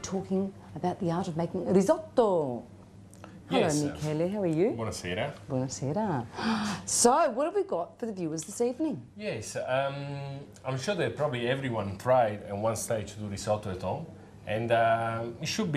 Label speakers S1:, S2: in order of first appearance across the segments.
S1: talking about the art of making risotto. Hello,
S2: Yes.
S1: Michele, how are you?
S2: Buonasera.
S1: Buonasera. So, what have we got for the viewers this evening?
S2: Yes, I'm sure that probably everyone tried at one stage to do risotto at home, and it shouldn't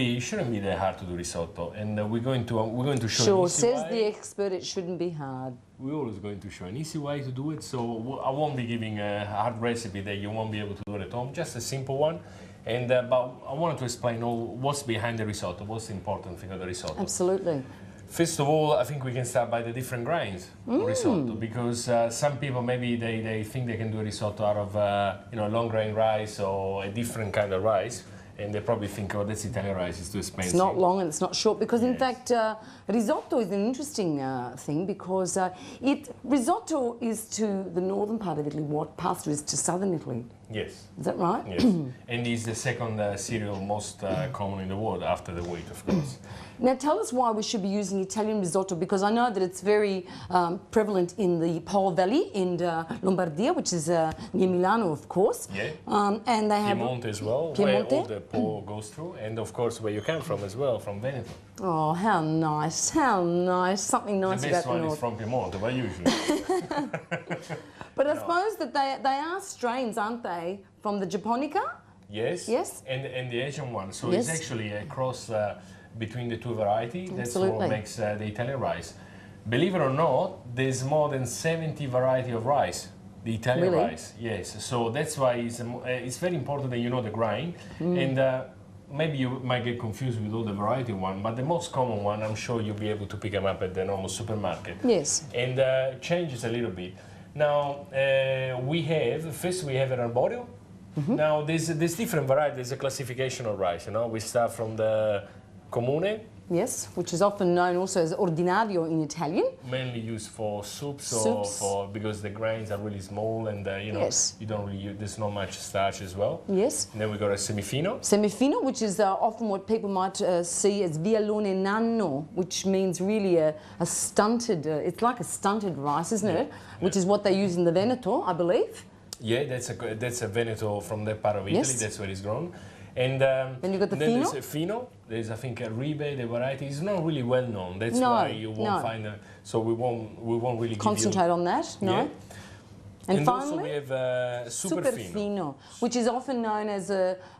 S2: be that hard to do risotto. And we're going to show
S1: Sure,
S2: an easy
S1: says
S2: way.
S1: the expert, it shouldn't be hard.
S2: We're always going to show an easy way to do it, so I won't be giving a hard recipe that you won't be able to do it at home. Just a simple one. And but I wanted to explain what's behind the risotto, what's the important thing of the risotto.
S1: Absolutely.
S2: First of all, I think we can start by the different grains of risotto, because some people maybe they think they can do a risotto out of long grain rice or a different kind of rice, and they probably think, oh, that's Italian rice, it's too expensive.
S1: It's not long and it's not short, because in
S2: Yes.
S1: fact risotto is an interesting thing, because risotto is to the northern part of Italy what pasta is to southern Italy.
S2: Yes.
S1: Is that right?
S2: Yes. And it's the second cereal most common in the world after the wheat, of course.
S1: Now tell us why we should be using Italian risotto, because I know that it's very prevalent in the Po Valley in Lombardia, which is near Milano, of course.
S2: Yeah.
S1: And they have
S2: Piemonte as well,
S1: Piemonte?
S2: where all the Po goes through, and of course where you come from as well, from Veneto.
S1: Oh, how nice! How nice! Something nice
S2: The
S1: about
S2: best
S1: the
S2: one
S1: north.
S2: is from Piemonte, but usually.
S1: But I suppose that they are strains, aren't they, from the Japonica?
S2: Yes.
S1: Yes.
S2: And the Asian one. So
S1: Yes.
S2: it's actually a cross between the two varieties. That's
S1: Absolutely.
S2: what makes the Italian rice. Believe it or not, there's more than 70 variety of rice. The Italian
S1: Really?
S2: rice, yes. So that's why it's very important that you know the grain. And maybe you might get confused with all the variety one, but the most common one, I'm sure you'll be able to pick them up at the normal supermarket.
S1: Yes.
S2: And changes a little bit. Now, we have an arborio. Now, there's different varieties. There's a classification of rice, We start from the comune,
S1: Yes, which is often known also as ordinario in Italian.
S2: mainly used for soups,
S1: Soups.
S2: or because the grains are really small and,
S1: Yes.
S2: you don't really there's not much starch as well.
S1: Yes.
S2: And then we got a semifino.
S1: Semifino, which is often what people might see as vialone nano, which means really a stunted, it's like a stunted rice, isn't it? Which is what they use in the Veneto, I believe.
S2: Yeah, that's a Veneto from that part of Italy.
S1: Yes.
S2: That's where it's grown. And
S1: Then you got the
S2: then
S1: fino?
S2: there's a fino. There's, I think, a ribe. The variety is not really well known. That's
S1: No,
S2: why you won't
S1: no.
S2: find it. So we won't really
S1: Concentrate on that, no?
S2: Yeah.
S1: And
S2: also
S1: finally,
S2: we have super fino.
S1: fino, which is often known as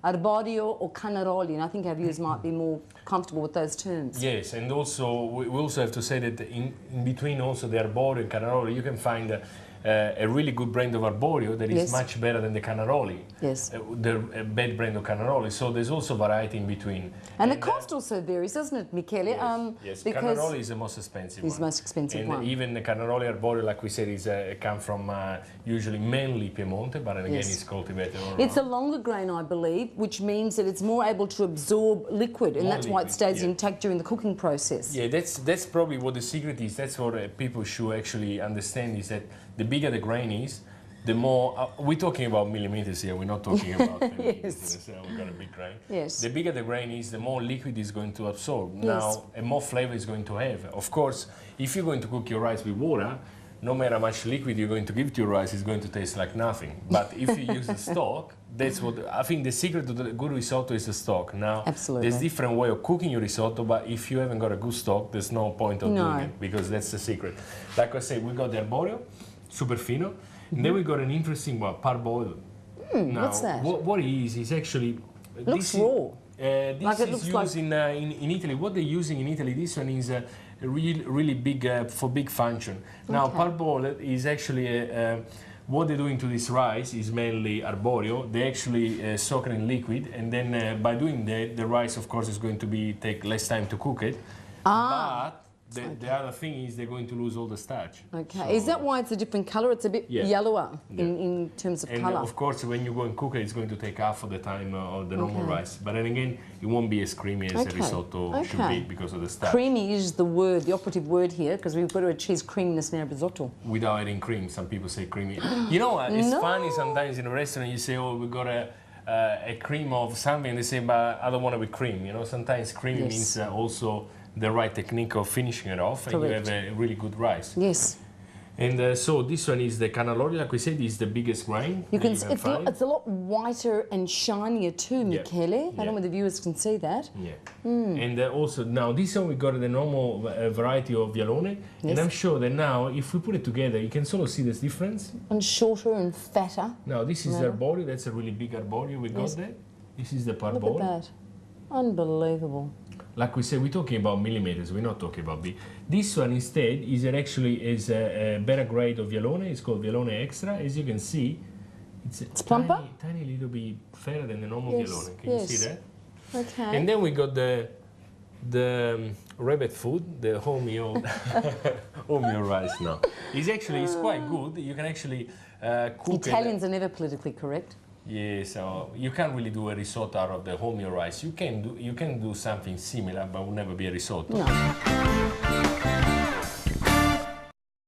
S1: arborio or canaroli, and I think our viewers might be more comfortable with those terms.
S2: Yes, and also we also have to say that in between also the arborio and canaroli, you can find a really good brand of arborio that is
S1: Yes.
S2: much better than the canaroli.
S1: Yes.
S2: The bad brand of canaroli. So there's also variety in between.
S1: And the cost also varies, doesn't it, Michele?
S2: Yes,
S1: Because
S2: Canaroli is the most expensive
S1: it's
S2: one.
S1: the most expensive
S2: and
S1: one.
S2: even the Canaroli arborio, like we said, is come from usually mainly Piemonte, but again
S1: Yes.
S2: it's cultivated all
S1: It's a
S2: around.
S1: longer grain, I believe, which means that it's more able to absorb liquid, and
S2: More
S1: that's why it
S2: liquid,
S1: stays
S2: yeah.
S1: intact during the cooking process.
S2: Yeah, that's probably what the secret is. That's what people should actually understand, is that the bigger the grain is, the more, we're talking about millimeters here, we're not talking about millimeters. We've got a big grain.
S1: Yes.
S2: The bigger the grain is, the more liquid it's going to absorb.
S1: Yes.
S2: Now, and more flavor it's going to have. Of course, if you're going to cook your rice with water, no matter how much liquid you're going to give to your rice, it's going to taste like nothing. But if you use the stock, that's what, I think the secret to the good risotto is the stock. Now,
S1: Absolutely.
S2: there's different way of cooking your risotto, but if you haven't got a good stock, there's no point of
S1: No.
S2: doing it, because that's the secret. Like I said, we got the arborio, super fino, and then we got an interesting one, parboiled. Now,
S1: what's that?
S2: What it is actually...
S1: Looks
S2: this is-
S1: raw.
S2: this
S1: Like it
S2: is
S1: looks
S2: used
S1: like-
S2: in Italy. What they're using in Italy, this one is really big for big function. Now,
S1: Okay.
S2: parboiled is actually what they're doing to this rice is mainly arborio. They actually soak it in liquid, and then by doing that, the rice, of course, is going to take less time to cook it. But the other thing is they're going to lose all the starch.
S1: Okay.
S2: So-
S1: Is that why it's a different colour? It's a bit
S2: Yeah.
S1: yellower
S2: Yeah.
S1: in terms of
S2: And
S1: colour.
S2: of course, when you go and cook it, it's going to take half of the time of the normal
S1: Okay.
S2: rice. But then again, it won't be as creamy as a
S1: Okay.
S2: risotto should
S1: Okay.
S2: be because of the starch.
S1: Creamy is the word, the operative word here, because we've got to achieve creaminess in our risotto.
S2: Without adding cream, some people say creamy. You know, it's
S1: No.
S2: funny sometimes in a restaurant you say, oh, we got a cream of something, and they say, but I don't want it with cream. You know, sometimes cream
S1: Yes.
S2: means also the right technique of finishing it off, and you
S1: Correct.
S2: have a really good rice.
S1: Yes.
S2: And so this one is the cannelloni, like we said, is the biggest grain.
S1: You can,
S2: find.
S1: it's a lot whiter and shinier too, Michele. I don't know whether the viewers can see that.
S2: Yeah. And also now this one we got the normal variety of Vialone, and I'm sure that now if we put it together, you can sort of see this difference.
S1: And shorter and fatter.
S2: Now this is the arborio. That's a really big arborio we got there. This is the parboiled.
S1: Look at that. Unbelievable.
S2: Like we said, we're talking about millimeters. We're not talking about big. This one instead is a better grade of Vialone. It's called Vialone Extra. As you can see, it's
S1: plumper,
S2: tiny little bit fatter than the normal Vialone. Can you see that?
S1: Okay.
S2: And then we got the rabbit food, the wholemeal rice. Now it's quite good. You can actually cook.
S1: Italians are never politically correct.
S2: Yeah, so you can't really do a risotto out of the wholemeal rice. You can do something similar, but it will never be a risotto.
S1: No.